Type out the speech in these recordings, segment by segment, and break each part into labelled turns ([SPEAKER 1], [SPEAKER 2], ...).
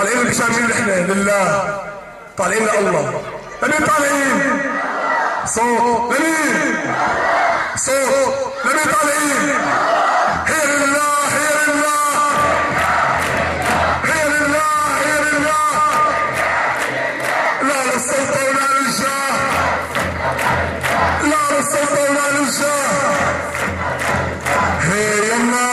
[SPEAKER 1] طالعين مشان مين احنا؟ لله. طالعين لله. لمين طالعين؟ صوت لمين؟ صوت لمين طالعين؟ هي لله هي لله هي لله هي لله. لا للسلطة ولا للجاه، لا للسلطة ولا للجاه. هي يما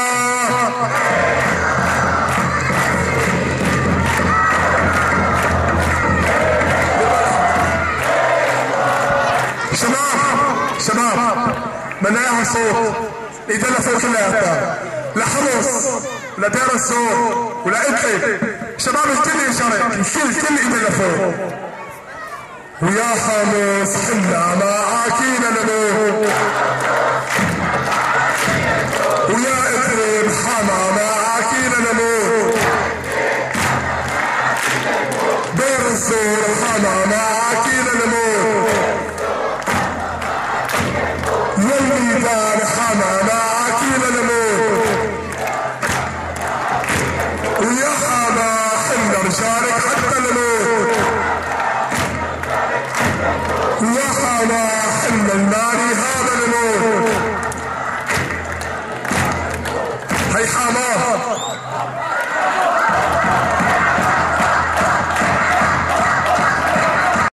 [SPEAKER 1] شباب بدنا اياها صوت يدلى صوت كلياتها لحمص لدير الزور ولا ادعي. شباب الكل يشارك، الكل يدلى فوق. ويا حمص حنا معاكينا نموت، ويا ادري حما معاكينا نموت. دير الزور حما معاكينا نموت. والميدان حما معاكينا نموت. ويا حما حنا رجالك حتى نموت. ويا حما حنا الناري هذا